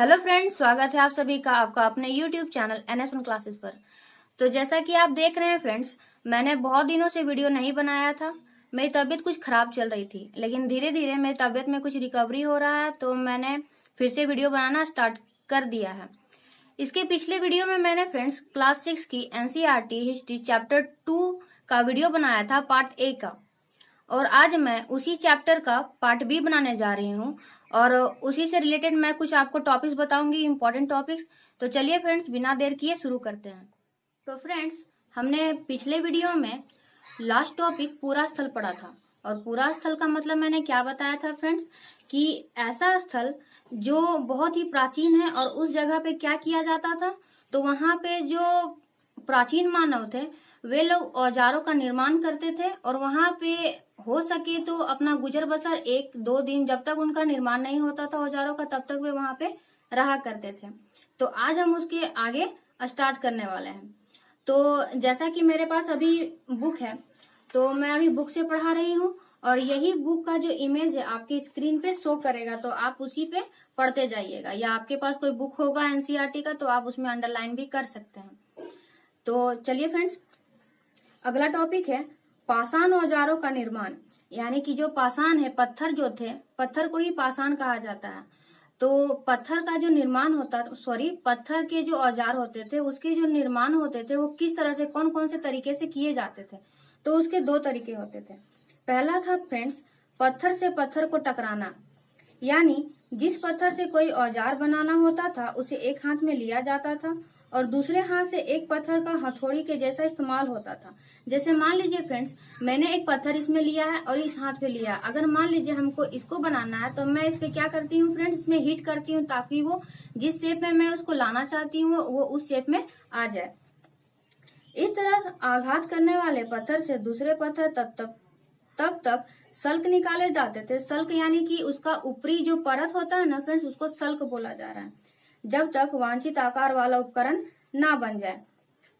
Hello friends, स्वागत है आप सभी का आपका अपने यूट्यूब चैनल NS1 क्लासेस पर। तो जैसा कि आप देख रहे हैं फ्रेंड्स, मैंने बहुत दिनों से वीडियो नहीं बनाया था। मेरी तबीयत कुछ खराब चल रही थी, लेकिन धीरे धीरे मेरी तबीयत में कुछ रिकवरी हो रहा है, तो मैंने फिर से वीडियो बनाना स्टार्ट कर दिया है। इसके पिछले वीडियो में मैंने फ्रेंड्स क्लास 6 की NCERT हिस्ट्री चैप्टर 2 का वीडियो बनाया था, पार्ट ए का। और आज मैं उसी चैप्टर का पार्ट बी बनाने जा रही हूँ और उसी से रिलेटेड मैं कुछ आपको टॉपिक्स बताऊंगी, इंपॉर्टेंट टॉपिक्स। तो चलिए फ्रेंड्स, बिना देर किए शुरू करते हैं। तो फ्रेंड्स, हमने पिछले वीडियो में लास्ट टॉपिक पूरा स्थल पढ़ा था। और पूरा स्थल का मतलब मैंने क्या बताया था फ्रेंड्स, कि ऐसा स्थल जो बहुत ही प्राचीन है और उस जगह पे क्या किया जाता था। तो वहां पे जो प्राचीन मानव थे वे लोग औजारों का निर्माण करते थे और वहां पे हो सके तो अपना गुजर बसर 1-2 दिन, जब तक उनका निर्माण नहीं होता था औजारों का, तब तक वे वहां पे रहा करते थे। तो आज हम उसके आगे स्टार्ट करने वाले हैं। तो जैसा कि मेरे पास अभी बुक है, तो मैं अभी बुक से पढ़ा रही हूँ और यही बुक का जो इमेज है आपकी स्क्रीन पे शो करेगा, तो आप उसी पे पढ़ते जाइएगा। या आपके पास कोई बुक होगा NCERT का, तो आप उसमें अंडरलाइन भी कर सकते हैं। तो चलिए फ्रेंड्स, अगला टॉपिक है पाषाण औजारों का निर्माण। यानी कि जो पाषाण है, पत्थर जो थे, पत्थर को ही पाषाण कहा जाता है। तो पत्थर का जो निर्माण होता, पत्थर के जो औजार होते थे उसके जो निर्माण होते थे वो किस तरह से, कौन कौन से तरीके से किए जाते थे। तो उसके 2 तरीके होते थे। पहला था फ्रेंड्स, पत्थर से पत्थर को टकराना। यानी जिस पत्थर से कोई औजार बनाना होता था उसे एक हाथ में लिया जाता था और दूसरे हाथ से एक पत्थर का हथौड़ी के जैसा इस्तेमाल होता था। जैसे मान लीजिए फ्रेंड्स, मैंने एक पत्थर इसमें लिया है और इस हाथ पे लिया है। अगर मान लीजिए हमको इसको बनाना है, तो मैं इस पे क्या करती हूँ फ्रेंड्स, इसमें हिट करती हूँ ताकि वो जिस शेप में मैं उसको लाना चाहती हूँ वो उस शेप में आ जाए। इस तरह आघात करने वाले पत्थर से दूसरे पत्थर तब तक सल्क निकाले जाते थे। सल्क यानी कि उसका ऊपरी जो परत होता है ना फ्रेंड्स, उसको सल्क बोला जा रहा है, जब तक वांछित आकार वाला उपकरण ना बन जाए।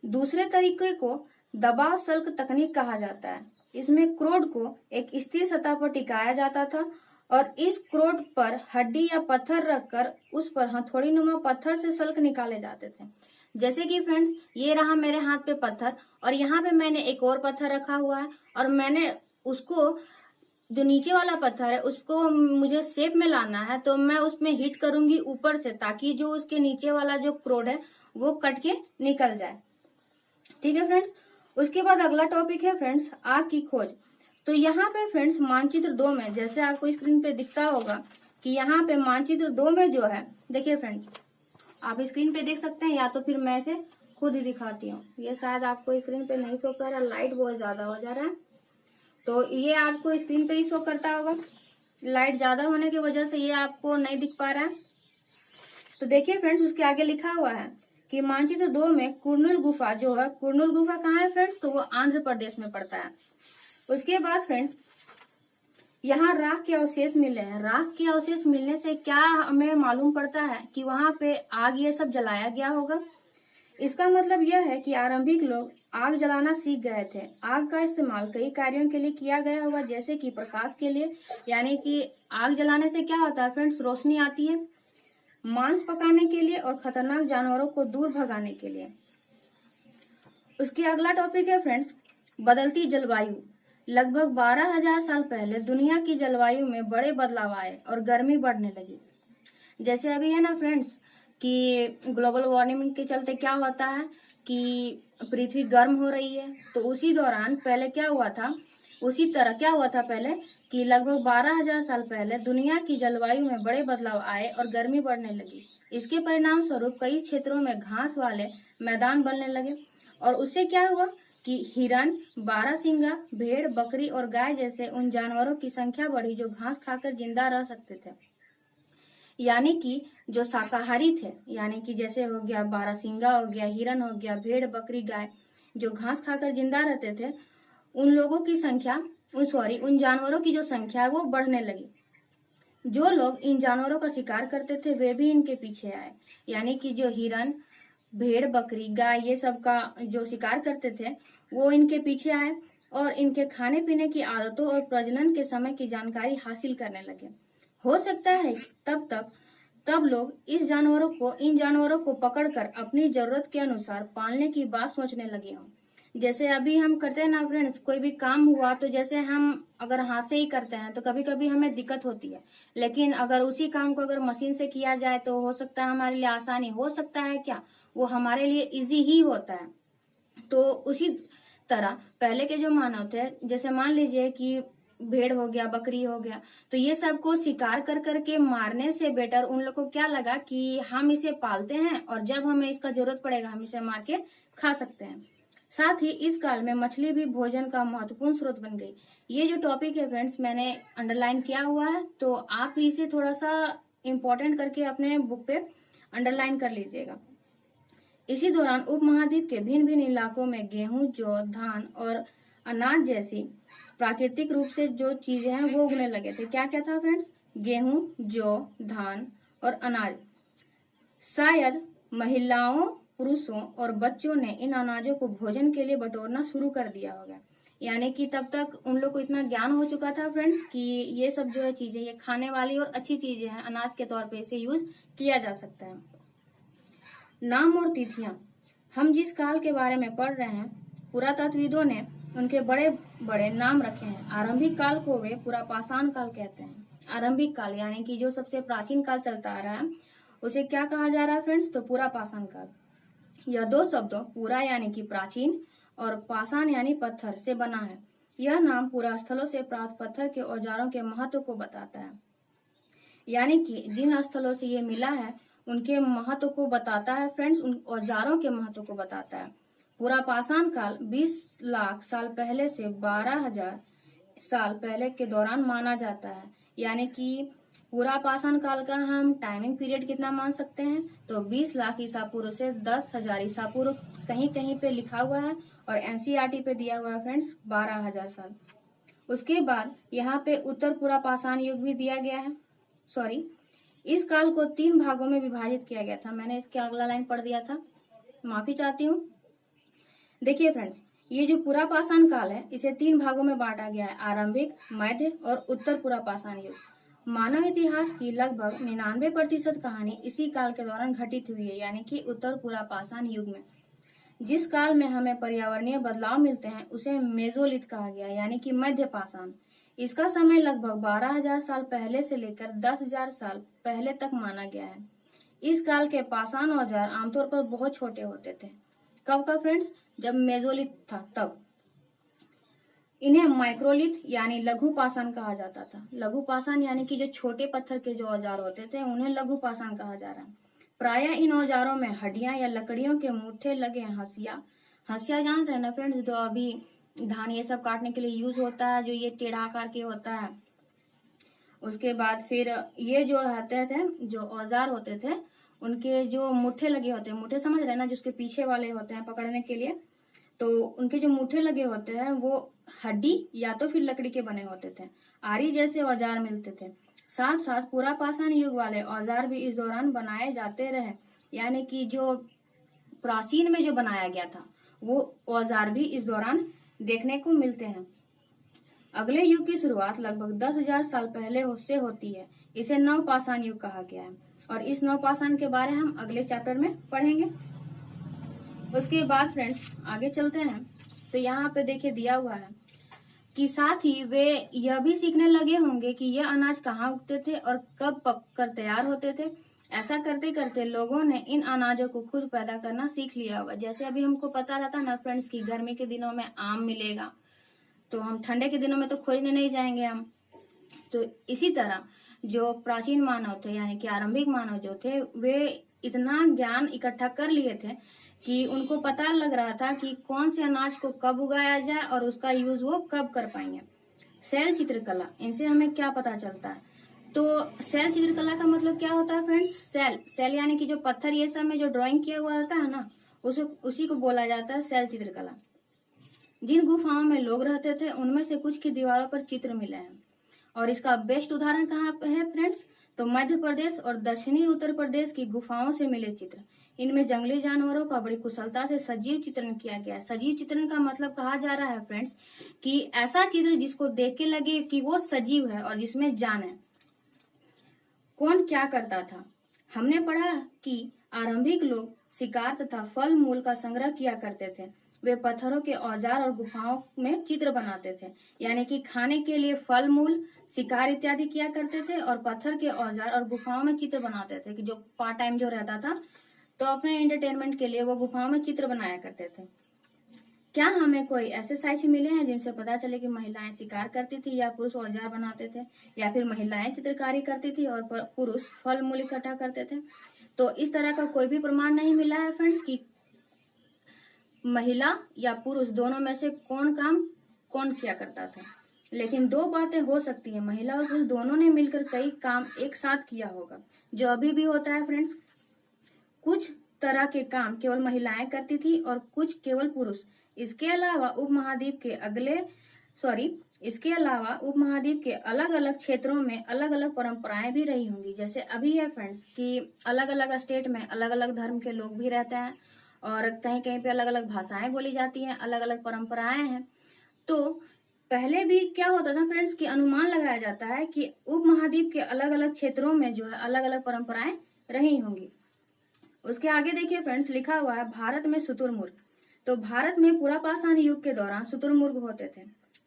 दूसरे तरीके को दबाव सल्क तकनीक कहा जाता है। इसमें क्रोड को एक स्थिर सतह पर टिकाया जाता था और इस क्रोड पर हड्डी या पत्थर रखकर उस पर हथौड़ी नुमा पत्थर से सल्क निकाले जाते थे। जैसे कि फ्रेंड्स, ये रहा मेरे हाथ पे पत्थर और यहाँ पे मैंने एक और पत्थर रखा हुआ है और मैंने उसको, जो नीचे वाला पत्थर है उसको मुझे शेप में लाना है, तो मैं उसमें हिट करूंगी ऊपर से ताकि जो उसके नीचे वाला जो क्रोड है वो कट के निकल जाए। ठीक है फ्रेंड्स। उसके बाद अगला टॉपिक है फ्रेंड्स, आग की खोज। तो यहाँ पे फ्रेंड्स मानचित्र 2 में, जैसे आपको स्क्रीन पे दिखता होगा कि यहाँ पे मानचित्र 2 में जो है, देखिए फ्रेंड्स, आप स्क्रीन पे देख सकते हैं या तो फिर मैं इसे खुद ही दिखाती हूँ। ये शायद आपको स्क्रीन पे नहीं शो कर रहा, लाइट बहुत ज्यादा हो जा रहा है, तो ये आपको स्क्रीन पे ही शो करता होगा। लाइट ज्यादा होने की वजह से ये आपको नहीं दिख पा रहा है। तो देखिए फ्रेंड्स, उसके आगे लिखा हुआ है कि मानचित्र 2 में कुर्नूल गुफा जो है, कुर्नूल गुफा कहाँ है फ्रेंड्स, तो वो आंध्र प्रदेश में पड़ता है। उसके बाद फ्रेंड्स, यहाँ राख के अवशेष मिले हैं। राख के अवशेष मिलने से क्या हमें मालूम पड़ता है कि वहां पे आग ये सब जलाया गया होगा। इसका मतलब यह है कि आरंभिक लोग आग जलाना सीख गए थे। आग का इस्तेमाल कई कार्यों के लिए किया गया होगा, जैसे कि प्रकाश के लिए, यानी कि आग जलाने से क्या होता है फ्रेंड्स, रोशनी आती है, मांस पकाने के लिए और खतरनाक जानवरों को दूर भगाने के लिए। उसके अगला टॉपिक है फ्रेंड्स, बदलती जलवायु। लगभग 12,000 साल पहले दुनिया की जलवायु में बड़े बदलाव आए और गर्मी बढ़ने लगी। जैसे अभी है ना फ्रेंड्स कि ग्लोबल वार्मिंग के चलते क्या होता है कि पृथ्वी गर्म हो रही है, तो उसी दौरान पहले क्या हुआ था, उसी तरह क्या हुआ था पहले कि लगभग 12,000 साल पहले दुनिया की जलवायु में बड़े बदलाव आए और गर्मी बढ़ने लगी। इसके परिणाम स्वरूप कई क्षेत्रों में घास वाले मैदान बनने लगे और उससे क्या हुआ कि हिरन, बारहसिंगा, भेड़, बकरी और गाय जैसे उन जानवरों की संख्या बढ़ी जो घास खाकर जिंदा रह सकते थे। यानी कि जो शाकाहारी थे, यानी कि जैसे हो गया बारहसिंगा, हो गया हिरन, हो गया भेड़, बकरी, गाय, जो घास खाकर जिंदा रहते थे, उन लोगों की संख्या, उन जानवरों की जो संख्या है वो बढ़ने लगी। जो लोग इन जानवरों का शिकार करते थे वे भी इनके पीछे आए। यानी कि जो हिरन, भेड़, बकरी, गाय ये सब का जो शिकार करते थे वो इनके पीछे आए और इनके खाने पीने की आदतों और प्रजनन के समय की जानकारी हासिल करने लगे। हो सकता है तब तक तब लोग इन जानवरों को पकड़कर अपनी जरूरत के अनुसार पालने की बात सोचने लगे हों। जैसे अभी हम करते हैं ना फ्रेंड्स, कोई भी काम हुआ तो जैसे हम अगर हाथ से ही करते हैं तो कभी कभी हमें दिक्कत होती है, लेकिन अगर उसी काम को अगर मशीन से किया जाए तो हो सकता है हमारे लिए आसानी, हो सकता है क्या, वो हमारे लिए इजी ही होता है। तो उसी तरह पहले के जो मानव थे, जैसे मान लीजिए कि भेड़ हो गया, बकरी हो गया, तो ये सबको शिकार कर करके मारने से बेटर उन लोग को क्या लगा कि हम इसे पालते हैं और जब हमें इसका जरूरत पड़ेगा हम इसे मार के खा सकते हैं। साथ ही इस काल में मछली भी भोजन का महत्वपूर्ण स्रोत बन गई। ये जो टॉपिक है फ्रेंड्स मैंने अंडरलाइन किया हुआ है, तो आप इसे थोड़ा सा इम्पोर्टेंट करके अपने बुक पे अंडरलाइन कर लीजिएगा। इसी दौरान उपमहाद्वीप के भिन्न भिन्न इलाकों में गेहूं, जौ, धान और अनाज जैसी प्राकृतिक रूप से जो चीजें हैं वो उगने लगे थे। क्या क्या था फ्रेंड्स? गेहूं, जौ, धान और अनाज। शायद महिलाओं, पुरुषों और बच्चों ने इन अनाजों को भोजन के लिए बटोरना शुरू कर दिया होगा। यानी कि तब तक उन लोग को इतना ज्ञान हो चुका था फ्रेंड्स कि ये सब जो है चीजें ये खाने वाली और अच्छी चीजें हैं, अनाज के तौर पे इसे यूज किया जा सकता है। नाम और तिथियां। हम जिस काल के बारे में पढ़ रहे हैं, पुरातत्वविदों ने उनके बड़े बड़े नाम रखे हैं। आरंभिक काल को वे पुरापाषाण काल कहते हैं। आरंभिक काल यानी कि जो सबसे प्राचीन काल चलता आ रहा है उसे क्या कहा जा रहा है फ्रेंड्स? तो पुरापाषाण काल। यह दो शब्दों पुरा यानी कि प्राचीन और पाषाण यानी पत्थर से बना है। यह नाम पुरा स्थलों से प्राप्त पत्थर के औजारों के महत्व को बताता है, यानी कि जिन स्थलों से ये मिला है उनके महत्व को बताता है फ्रेंड्स, उन औजारों के महत्व को बताता है। पुरापाषाण काल 20 लाख साल पहले से 12,000 साल पहले के दौरान माना जाता है। यानी कि पुरापाषाण काल का हम टाइमिंग पीरियड कितना मान सकते हैं? तो 20 लाख ईसा पूर्व से 10,000 ईसा पूर्व कहीं कहीं पे लिखा हुआ है और एनसीईआरटी पे दिया हुआ है फ्रेंड्स 12,000 साल। उसके बाद यहाँ पे उत्तर पुरापाषाण युग भी दिया गया है। सॉरी, इस काल को 3 भागों में विभाजित किया गया था। मैंने इसके अगला लाइन पढ़ दिया था, माफी चाहती हूँ। देखिए फ्रेंड्स, ये जो पुरापाषाण काल है इसे 3 भागों में बांटा गया है, आरंभिक, मध्य और उत्तर पुरापाषाण युग। मानव इतिहास की लगभग 99% कहानी इसी काल के दौरान घटित हुई है, यानी कि उत्तर पुरापाषाण युग में। जिस काल में हमें पर्यावरणीय बदलाव मिलते हैं उसे मेसोलिथ कहा गया, यानी कि मध्य पाषाण। इसका समय लगभग 12,000 साल पहले से लेकर 10,000 साल पहले तक माना गया है। इस काल के पाषाण औजार आमतौर पर बहुत छोटे होते थे। कब का फ्रेंड्स? जब मेसोलिथ था तब। इन्हें माइक्रोलिथ यानी लघु पाषाण कहा जाता था। लघु पाषाण यानी कि जो छोटे पत्थर के जो औजार होते थे उन्हें लघु पाषाण कहा जा रहा है। प्रायः इन औजारों में हड्डियां या लकड़ियों के मुट्ठे लगे हंसिया जान रहे ना फ्रेंड्स, जो अभी धान ये सब काटने के लिए यूज होता है, जो ये टेढ़ा आकार के होता है। उसके बाद फिर ये जो होते थे, जो औजार होते थे उनके जो मुट्ठे लगे होते हैं, मुट्ठे समझ रहे ना, जिसके पीछे वाले होते हैं पकड़ने के लिए, तो उनके जो मुट्ठे लगे होते हैं वो हड्डी या तो फिर लकड़ी के बने होते थे। आरी जैसे औजार मिलते थे। साथ साथ पुरापाषाण युग वाले औजार भी इस दौरान बनाए जाते रहे, यानी कि जो प्राचीन में जो बनाया गया था वो औजार भी इस दौरान देखने को मिलते हैं। अगले युग की शुरुआत लगभग 10,000 साल पहले से होती है। इसे नवपाषाण युग कहा गया है और इस नवपाषाण के बारे में हम अगले चैप्टर में पढ़ेंगे। उसके बाद फ्रेंड्स आगे चलते हैं, तो यहाँ पे देखिए दिया हुआ है कि साथ ही वे यह भी सीखने लगे होंगे कि यह अनाज कहाँ उगते थे और कब पककर तैयार होते थे। ऐसा करते करते लोगों ने इन अनाजों को खुद पैदा करना सीख लिया होगा। जैसे अभी हमको पता रहता ना फ्रेंड्स कि गर्मी के दिनों में आम मिलेगा, तो हम ठंडे के दिनों में तो खोजने नहीं जाएंगे हम। तो इसी तरह जो प्राचीन मानव थे यानी कि आरंभिक मानव जो थे, वे इतना ज्ञान इकट्ठा कर लिए थे कि उनको पता लग रहा था कि कौन से अनाज को कब उगाया जाए और उसका यूज वो कब कर पाएंगे। शैल चित्रकला, इनसे हमें क्या पता चलता है? तो शैल चित्रकला का मतलब क्या होता है फ्रेंड्स? शैल यानी कि जो पत्थर ये सब में जो ड्राइंग किया हुआ रहता है ना, उसी को बोला जाता है शैल चित्रकला। जिन गुफाओं में लोग रहते थे उनमें से कुछ की दीवारों पर चित्र मिले हैं और इसका बेस्ट उदाहरण कहाँ पे है फ्रेंड्स? तो मध्य प्रदेश और दक्षिणी उत्तर प्रदेश की गुफाओं से मिले चित्र। इनमें जंगली जानवरों का बड़ी कुशलता से सजीव चित्रण किया गया है। सजीव चित्रण का मतलब कहा जा रहा है फ्रेंड्स कि ऐसा चित्र जिसको देख के लगे कि वो सजीव है और जिसमें जान है। कौन क्या करता था? हमने पढ़ा कि आरंभिक लोग शिकार तथा फल मूल का संग्रह किया करते थे। वे पत्थरों के औजार और गुफाओं में चित्र बनाते थे, यानी कि खाने के लिए फल मूल, शिकार इत्यादि किया करते थे और पत्थर के औजार और गुफाओं में चित्र बनाते थे। कि जो पार्ट टाइम जो रहता था तो अपने एंटरटेनमेंट के लिए वो गुफाओं में चित्र बनाया करते थे। क्या हमें कोई ऐसे साक्ष्य मिले हैं जिनसे पता चले कि महिलाएं शिकार करती थी या पुरुष औजार बनाते थे, या फिर महिलाएं चित्रकारी करती थी और पुरुष फल मूल इकट्ठा करते थे? तो इस तरह का कोई भी प्रमाण नहीं मिला है फ्रेंड्स कि महिला या पुरुष दोनों में से कौन काम कौन किया करता था। लेकिन दो बातें हो सकती है, महिला और पुरुष दोनों ने मिलकर कई काम एक साथ किया होगा, जो अभी भी होता है फ्रेंड्स। कुछ तरह के काम केवल महिलाएं करती थी और कुछ केवल पुरुष। इसके अलावा उपमहाद्वीप के अलग अलग क्षेत्रों में अलग अलग परंपराएं भी रही होंगी। जैसे अभी है फ्रेंड्स कि अलग अलग स्टेट में अलग अलग धर्म के लोग भी रहते हैं और कहीं कहीं पे अलग अलग भाषाएं बोली जाती हैं, अलग अलग परंपराएं हैं। तो पहले भी क्या होता था फ्रेंड्स कि अनुमान लगाया जाता है कि उपमहाद्वीप के अलग अलग क्षेत्रों में जो है अलग अलग परंपराएं रही होंगी। उसके आगे देखिए फ्रेंड्स, लिखा हुआ है भारत में शुतुरमुर्ग। तो भारत में पुरापाषाण युग के दौरान शुतुरमुर्ग होते थे।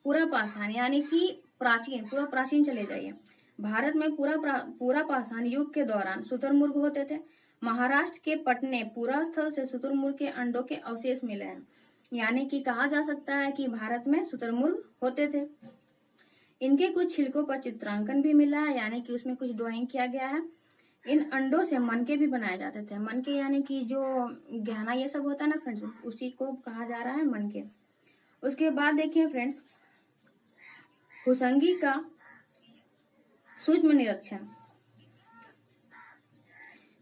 पुरापाषाण यानी कि प्राचीन, पूरा प्राचीन चले जाइए। भारत में पुरापाषाण युग के दौरान शुतुरमुर्ग होते थे। महाराष्ट्र के पटने पुरा स्थल से शुतुरमुर्ग के अंडों के अवशेष मिले हैं, यानी कि कहा जा सकता है कि भारत में शुतुरमुर्ग होते थे। इनके कुछ छिलकों पर चित्रांकन भी मिला है, यानी कि उसमें कुछ ड्राइंग किया गया है। इन अंडों से मनके भी बनाए जाते थे। मनके यानी कि जो गहना ये सब होता है ना फ्रेंड्स, उसी को कहा जा रहा है मनके। उसके बाद देखिए फ्रेंड्स, हुसंगी का सूक्ष्म निरीक्षण।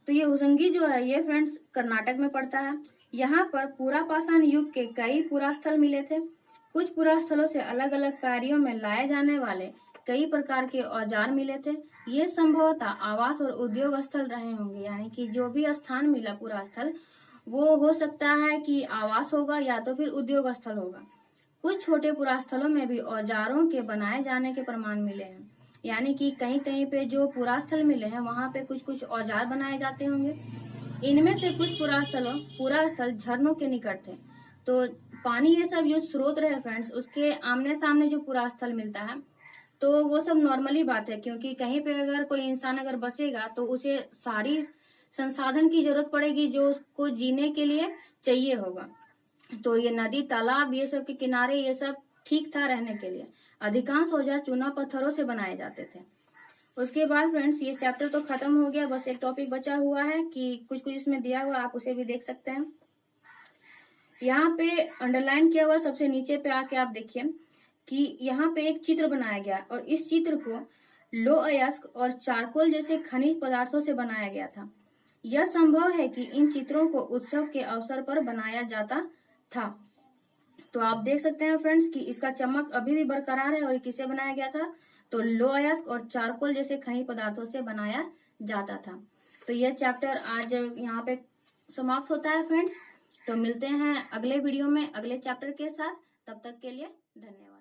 तो ये हुसंगी जो है ये फ्रेंड्स कर्नाटक में पड़ता है। यहाँ पर पुरापाषाण युग के कई पुरास्थल मिले थे। कुछ पुरास्थलों से अलग अलग कार्यों में लाए जाने वाले कई प्रकार के औजार मिले थे। ये संभवतः आवास और उद्योग स्थल रहे होंगे, यानी कि जो भी स्थान मिला पूरा स्थल वो हो सकता है कि आवास होगा या तो फिर उद्योग स्थल होगा। कुछ छोटे पुरास्थलों में भी औजारों के बनाए जाने के प्रमाण मिले हैं, यानी कि कहीं कहीं पे जो पुरास्थल मिले हैं वहां पे कुछ कुछ औजार बनाए जाते होंगे। इनमें से कुछ पुरास्थल झरनों के निकट थे। तो पानी ये सब जो स्रोत रहे फ्रेंड्स, उसके आमने सामने जो पुरास्थल मिलता है तो वो सब नॉर्मली बात है, क्योंकि कहीं पे अगर कोई इंसान अगर बसेगा तो उसे सारी संसाधन की जरूरत पड़ेगी जो उसको जीने के लिए चाहिए होगा। तो ये नदी तालाब ये सब के किनारे ये सब ठीक था रहने के लिए। अधिकांश औजार चूना पत्थरों से बनाए जाते थे। उसके बाद फ्रेंड्स ये चैप्टर तो खत्म हो गया, बस एक टॉपिक बचा हुआ है कि कुछ कुछ इसमें दिया हुआ, आप उसे भी देख सकते हैं। यहाँ पे अंडरलाइन किया हुआ सबसे नीचे पे आके आप देखिए कि यहाँ पे एक चित्र बनाया गया और इस चित्र को लोह अयस्क और चारकोल जैसे खनिज पदार्थों से बनाया गया था। यह संभव है कि इन चित्रों को उत्सव के अवसर पर बनाया जाता था। तो आप देख सकते हैं फ्रेंड्स कि इसका चमक अभी भी बरकरार है। और किससे बनाया गया था? तो लोह अयस्क और चारकोल जैसे खनिज पदार्थों से बनाया जाता था। तो यह चैप्टर आज यहाँ पे समाप्त होता है फ्रेंड्स। तो मिलते हैं अगले वीडियो में अगले चैप्टर के साथ। तब तक के लिए धन्यवाद।